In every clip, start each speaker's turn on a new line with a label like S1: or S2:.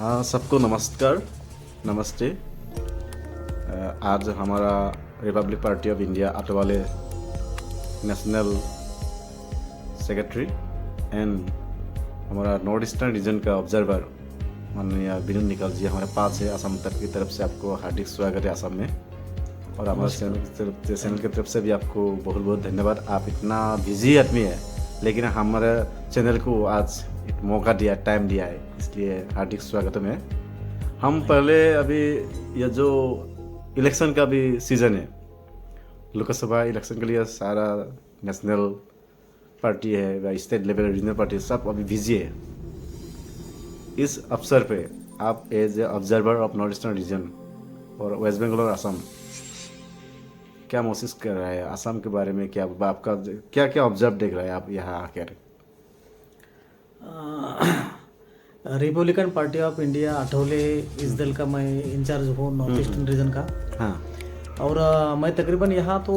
S1: हाँ, सबको नमस्कार, नमस्ते। आज हमारा republic party of India Athawale national secretary and हमारा नॉर्थ ईस्टर्न रीजन का ऑब्जर्वर माननीय विनोद निकाल जी हमारे पास है। असम तक की तरफ से आपको हार्दिक स्वागत है असम में, और हमारे चैनल की तरफ से भी आपको बहुत बहुत धन्यवाद। आप इतना बिजी आदमी है, लेकिन हमारे चैनल को आज एक मौका दिया, टाइम दिया है, इसलिए हार्दिक स्वागत है। हम पहले अभी ये जो इलेक्शन का भी सीज़न है, लोकसभा इलेक्शन के लिए सारा नेशनल पार्टी है या स्टेट लेवल रीजनल पार्टी सब अभी बिजी है। इस अवसर पे आप as a observer of north eastern region और वेस्ट बंगाल और असम क्या महसूस कर रहा है? असम के बारे में क्या आपका क्या क्या ऑब्जर्व देख रहा है आप यहाँ आकर?
S2: Republican party of India Athawale इस दल का मैं इंचार्ज हूँ नॉर्थ ईस्टर्न रीजन का।
S1: हाँ।
S2: और मैं तकरीबन यहाँ तो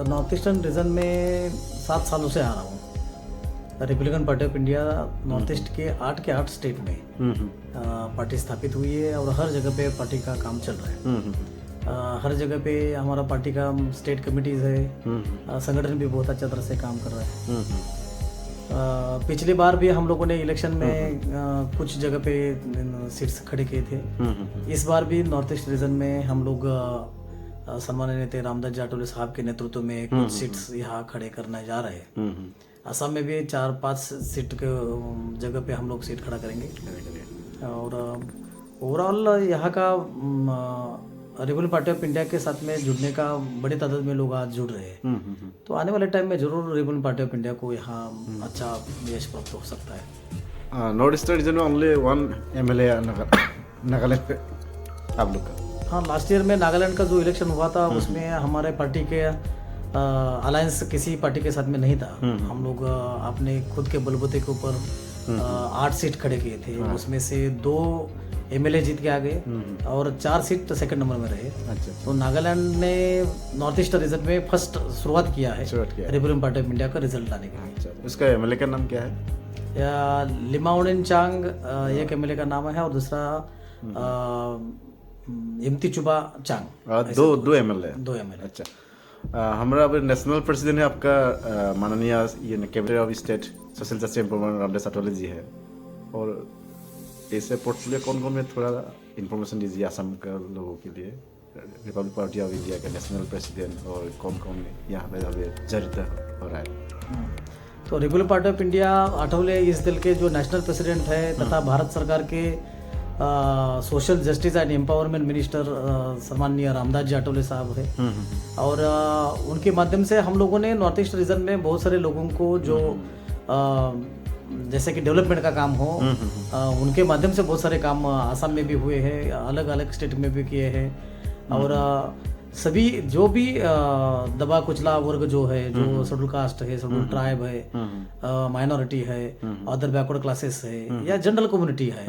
S2: नॉर्थ ईस्टर्न रीजन में 7 सालों से आ रहा हूँ। Republican party of India north east के 8 स्टेट में पार्टी स्थापित हुई है और हर जगह पे पार्टी का काम चल रहा है। हर जगह पे हमारा पार्टी का स्टेट कमिटीज है, संगठन भी बहुत अच्छा तरह से काम कर रहा है। पिछली बार भी हम लोगों ने इलेक्शन में कुछ जगह पे सीट्स खड़े किए थे। इस बार भी नॉर्थ ईस्ट रीजन में हम लोग सम्मानीय नेता रामदास जी आठवले साहब के नेतृत्व में कुछ सीट्स यहाँ खड़े करने जा रहे हैं। असम में भी 4-5 सीट के जगह पे हम लोग सीट खड़ा करेंगे। और ओवरऑल यहाँ का रिपब्लिक पार्टी ऑफ इंडिया के साथ में जुड़ने का बड़ी तादाद में लोग आज जुड़ रहे हैं। तो आने वाले टाइम में जरूर रिपब्लिक पार्टी ऑफ इंडिया को यहाँ अच्छा यश प्राप्त हो सकता है।
S1: नॉर्थ ईस्टर्न रीजन में ओनली 1 MLA नागालैंड पे आप लोग का।
S2: हाँ, लास्ट ईयर में नागालैंड का जो इलेक्शन हुआ था उसमें हमारे पार्टी के अलायंस किसी पार्टी के साथ में नहीं था। हम लोग अपने खुद के बलबूते के ऊपर 8 सीट खड़े किए थे। उसमें से 2 MLA जीत के आ गए और 4 सीट सेकंड नंबर में रहे।
S1: अच्छा।
S2: तो नागालैंड ने नॉर्थ ईस्ट रीजन में फर्स्ट शुरुआत किया है रिपब्लिकन पार्टी ऑफ इंडिया का रिजल्ट लाने के लिए।
S1: अच्छा, इसका MLA का नाम क्या है?
S2: लिमाउनिन चांग एक MLA का नाम है और दूसरा इम्तिचुबा चांग।
S1: 2 MLA।
S2: 2 MLA।
S1: अच्छा, हमारा अभी नेशनल प्रेसिडेंट है आपका माननीय ये cabinet of state social justice empowerment Ramdas Athawale ji है। और ऐसे पोर्टफोलियो कौन कौन में थोड़ा इन्फॉर्मेशन दीजिए असम के लोगों के लिए। रिपब्लिक पार्टी ऑफ इंडिया का नेशनल प्रेसिडेंट और कौन कौन यहाँ पे अभी जड़ित हो रहा है?
S2: तो Republic party of India Athawale इस दल के जो नेशनल प्रेसिडेंट है तथा भारत सरकार के social justice and empowerment minister सम्माननीय रामदास जी आठवले साहब है। और उनके माध्यम से हम लोगों ने नॉर्थ ईस्ट रीजन में बहुत सारे लोगों को जो जैसे कि डेवलपमेंट का काम हो, उनके माध्यम से बहुत सारे काम असम में भी हुए हैं, अलग अलग स्टेट में भी किए हैं। और सभी जो भी दबा कुचला वर्ग जो है, जो शेड्यूल कास्ट है, शेड्यूल ट्राइब है, माइनॉरिटी है, अदर बैकवर्ड क्लासेस है या जनरल कम्युनिटी है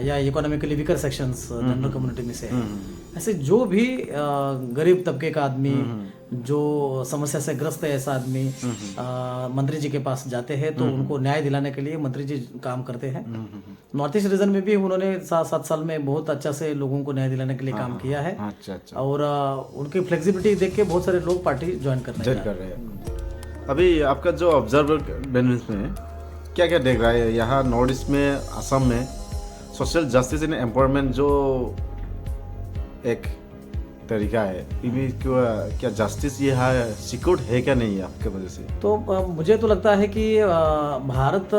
S2: या economically weaker sections general community में से है, ऐसे जो भी गरीब तबके का आदमी जो समस्या से ग्रस्त है ऐसा आदमी मंत्री जी के पास जाते हैं तो उनको न्याय दिलाने के लिए मंत्री जी काम करते हैं। नॉर्थ ईस्ट रीजन में भी उन्होंने 7 साल में बहुत अच्छा से लोगों को न्याय दिलाने के लिए काम किया है।
S1: अच्छा।
S2: और उनकी फ्लेक्सिबिलिटी देख के बहुत सारे लोग पार्टी ज्वाइन कर रहे हैं।
S1: अभी आपका जो ऑब्जर्वर बेनिस में क्या क्या देख रहा है यहाँ नॉर्थ ईस्ट में, असम में सोशल जस्टिस एंड एम्पावरमेंट जो एक तरीका है, क्या जस्टिस ये है सिक्योर्ड है क्या नहीं है आपके वजह से?
S2: तो मुझे तो लगता है कि भारत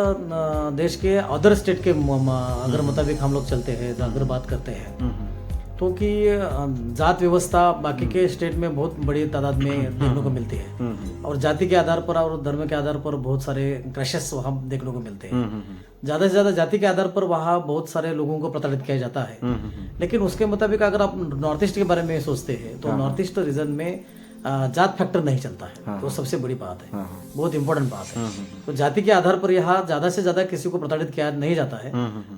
S2: देश के अदर स्टेट के अगर मुताबिक हम लोग चलते हैं, अगर बात करते हैं तो कि जात व्यवस्था बाकी के स्टेट में बहुत बड़ी तादाद में देखने को मिलती है और जाति के आधार पर और धर्म के आधार पर बहुत सारे क्रैशेस वहाँ देखने को मिलते हैं। ज़्यादा से ज़्यादा जाति के आधार पर वहाँ बहुत सारे लोगों को प्रताड़ित किया जाता है। लेकिन उसके मुताबिक अगर आप नॉर्थ ईस्ट के बारे में सोचते हैं तो नॉर्थ ईस्ट रीजन में जात फैक्टर नहीं चलता है। तो सबसे बड़ी बात है, बहुत इंपॉर्टेंट बात है। तो जाति के आधार पर यहाँ ज्यादा से ज्यादा किसी को प्रताड़ित किया नहीं जाता है।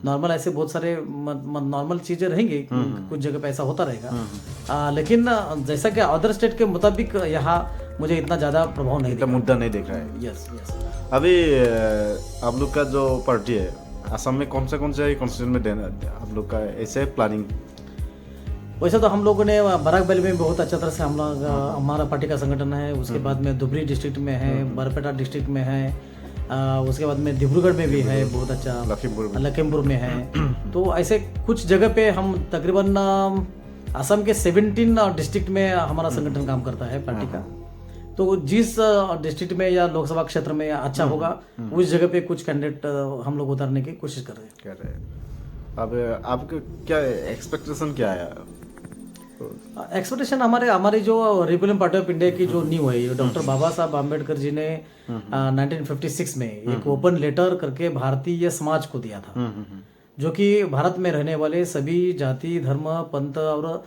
S2: नॉर्मल ऐसे बहुत सारे नॉर्मल चीजें रहेंगी, कुछ जगह पे ऐसा होता रहेगा। लेकिन जैसा कि अदर स्टेट के मुताबिक यहाँ मुझे इतना ज्यादा प्रभाव नहीं,
S1: मुद्दा नहीं देख रहा है।
S2: यस।
S1: अभी आप लोग का जो पार्टी है असम में कौन सा कॉन्स्टिट्यूशन में देना आप लोग का ऐसे प्लानिंग?
S2: वैसे तो हम लोगों ने बराक वैली में बहुत अच्छा तरह से हम लोग हमारा पार्टी का संगठन है। उसके बाद में धुबरी डिस्ट्रिक्ट में है, बरपेटा डिस्ट्रिक्ट में है, उसके बाद में डिब्रूगढ़ में भी है बहुत अच्छा, लखीमपुर में है। तो ऐसे कुछ जगह पे हम तकरीबन असम के 17 डिस्ट्रिक्ट में हमारा संगठन काम करता है पार्टी का। तो जिस डिस्ट्रिक्ट में या लोकसभा क्षेत्र में अच्छा होगा उस जगह पे कुछ कैंडिडेट हम लोग उतारने की कोशिश कर रहे हैं।
S1: अब आपका क्या एक्सपेक्टेशन क्या है?
S2: एक्सपेक्टेशन हमारी जो रिपब्लिकन पार्टी ऑफ इंडिया की जो नींव है, डॉक्टर बाबा साहब आम्बेडकर जी ने 1956 में एक ओपन लेटर करके भारतीय समाज को दिया था, जो कि भारत में रहने वाले सभी जाति, धर्म, पंथ और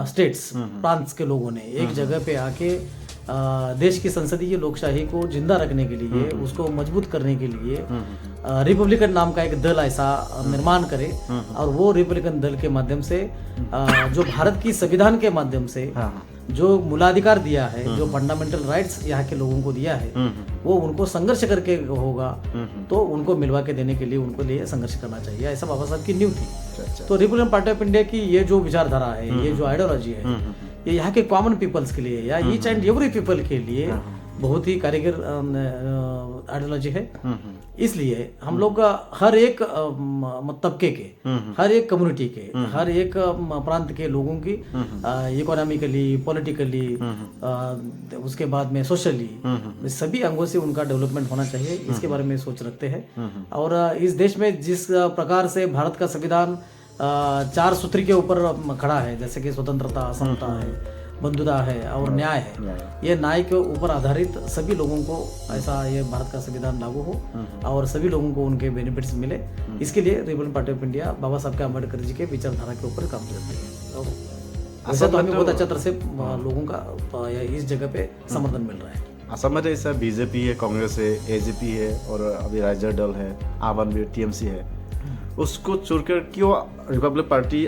S2: स्टेट्स, प्रांत के लोगों ने एक जगह पे आके देश की संसदीय लोकशाही को जिंदा रखने के लिए, उसको मजबूत करने के लिए रिपब्लिकन नाम का एक दल ऐसा निर्माण करे। और वो रिपब्लिकन दल के माध्यम से जो भारत की संविधान के माध्यम से जो मूलाधिकार दिया है, जो फंडामेंटल राइट्स यहाँ के लोगों को दिया है, वो उनको संघर्ष करके होगा तो उनको मिलवा के देने के लिए उनको लिए संघर्ष करना चाहिए, ऐसा बाबा साहब की नींव थी। तो रिपब्लिकन पार्टी ऑफ इंडिया की ये जो विचारधारा है, ये जो आइडियोलॉजी है, ये यहाँ के कॉमन पीपल्स के लिए या ईच एंड एवरी पीपल के लिए बहुत ही कारीगर आइडियोलॉजी है। इसलिए हम लोग हर एक तबके के, हर एक कम्युनिटी के, हर एक प्रांत के लोगों की इकोनॉमिकली, पॉलिटिकली, उसके बाद में सोशली, सभी अंगों से उनका डेवलपमेंट होना चाहिए, इसके बारे में सोच रखते हैं। और इस देश में जिस प्रकार से भारत का संविधान 4 सूत्र के ऊपर खड़ा है, जैसे कि स्वतंत्रता, समता है, बंधुता है और न्याय है, ये न्याय के ऊपर आधारित सभी लोगों को ऐसा ये भारत का संविधान लागू हो और सभी लोगों को उनके बेनिफिट्स मिले, इसके लिए रिपब्लिकन पार्टी ऑफ इंडिया बाबा साहब के अम्बेडकर जी के विचारधारा के ऊपर काम करती है। वैसे तो हमें बहुत अच्छा तरह से लोगों का इस जगह पे समर्थन मिल रहा है।
S1: असम में जैसा बीजेपी है, कांग्रेस है, एजेपी है और अभी राइजर दल है, आवाम भी, टीएमसी है, उसको छोड़कर क्यों रिपब्लिक पार्टी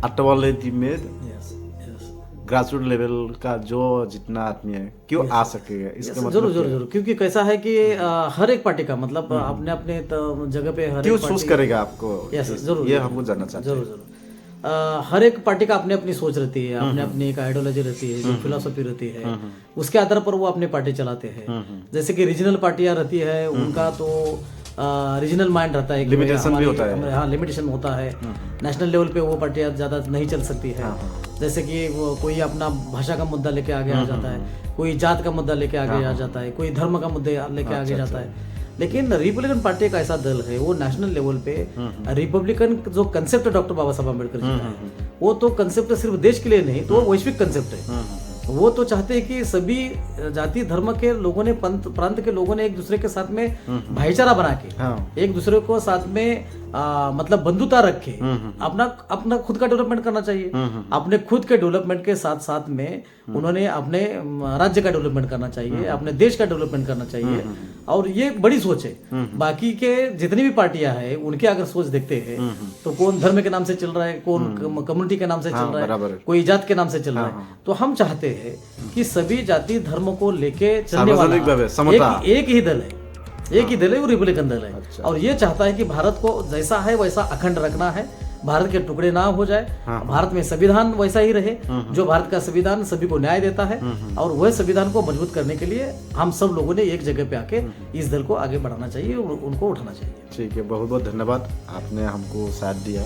S1: अटवाले में ग्रासरूट लेवल का जो जितना आदमी है क्यों आ सकेगा? इसका मतलब
S2: जरूर, क्योंकि कैसा है कि हर एक पार्टी का मतलब अपने अपने जगह पे हर
S1: क्यों चूज करेगा आपको?
S2: जरूर,
S1: ये हमको जानना चाहते हैं।
S2: जरूर, हर एक पार्टी का अपनी अपनी सोच रहती है, अपनी अपनी एक आइडियोलॉजी रहती है, जो फिलोसफी रहती है, उसके आधार पर वो अपनी पार्टी चलाते हैं। जैसे कि रीजनल पार्टियां रहती है, उनका तो रीजनल माइंड रहता है,
S1: लिमिटेशन भी होता है।
S2: हाँ, लिमिटेशन होता है। नेशनल लेवल पे वो पार्टियां ज्यादा नहीं चल सकती है। जैसे कि वो कोई अपना भाषा का मुद्दा लेके आगे आ जाता है, कोई जात का मुद्दा लेके आगे आ जाता है, कोई धर्म का मुद्दे लेके आगे जाता है। लेकिन रिपब्लिकन पार्टी का ऐसा दल है, वो नेशनल लेवल पे रिपब्लिकन जो कंसेप्ट है डॉक्टर बाबा साहब अम्बेडकर जी का है, वो तो कंसेप्ट सिर्फ देश के लिए नहीं, तो वैश्विक कंसेप्ट है। वो तो चाहते हैं कि सभी जाति धर्म के लोगों ने, प्रांत के लोगों ने एक दूसरे के साथ में भाईचारा बना के एक दूसरे को साथ में मतलब बंधुता रखे अपना खुद का डेवलपमेंट करना चाहिए। अपने खुद के डेवलपमेंट के साथ साथ में उन्होंने अपने राज्य का डेवलपमेंट करना चाहिए, अपने देश का डेवलपमेंट करना चाहिए। और ये एक बड़ी सोच है। बाकी के जितनी भी पार्टियां हैं उनकी अगर सोच देखते हैं तो कौन धर्म के नाम से चल रहा है, कौन कम्युनिटी के नाम से चल रहा है, कोई जात के नाम से चल रहा है। तो हम चाहते हैं कि सभी जाति धर्म को लेके चलने वाला एक ही दल है, एक ही दल है, वो रिपब्लिकन दल है। अच्छा। और ये चाहता है कि भारत को जैसा है वैसा अखंड रखना है, भारत के टुकड़े ना हो जाए। भारत में संविधान वैसा ही रहे, जो भारत का संविधान सभी को न्याय देता है। और वह संविधान को मजबूत करने के लिए हम सब लोगों ने एक जगह पे आके इस दल को आगे बढ़ाना चाहिए, उनको उठाना चाहिए। ठीक
S1: है, बहुत बहुत धन्यवाद, आपने हमको साथ दिया,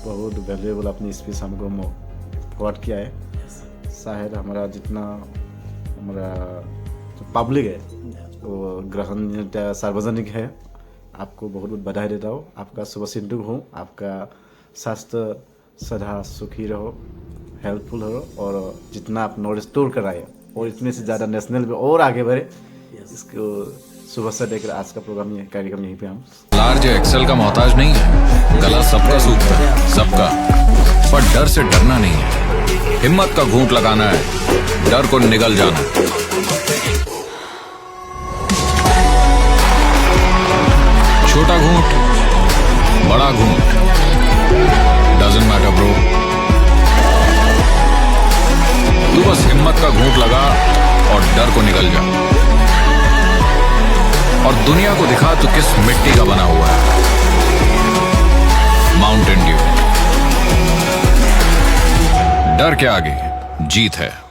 S1: बहुत वैल्यूएबल अपनी स्पीच हमको फॉरवर्ड किया है। शायद हमारा जितना हमारा पब्लिक है वो ग्रहण सार्वजनिक है। आपको बहुत बहुत बधाई देता हूँ, आपका शुभ चिंतक हूँ। आपका स्वास्थ्य सदा सुखी रहो, हेल्पफुल हो और जितना आप नॉलेज स्टोर कराए और इतने से ज़्यादा नेशनल में और आगे बढ़े, इसको सुबह से लेकर आज का प्रोग्राम ये कार्यक्रम यहीं पे हम
S3: लार्ज एक्सेल का मोहताज नहीं है, गला सबका सूखता है सबका, पर डर से डरना नहीं है, हिम्मत का घूंट लगाना है, डर को निगल जाना। छोटा घूंट, बड़ा घूंट, डजंट मैटर ब्रो, तू बस हिम्मत का घूंट लगा और डर को निगल जा और दुनिया को दिखा तू किस मिट्टी का बना हुआ है। डर के आगे जीत है।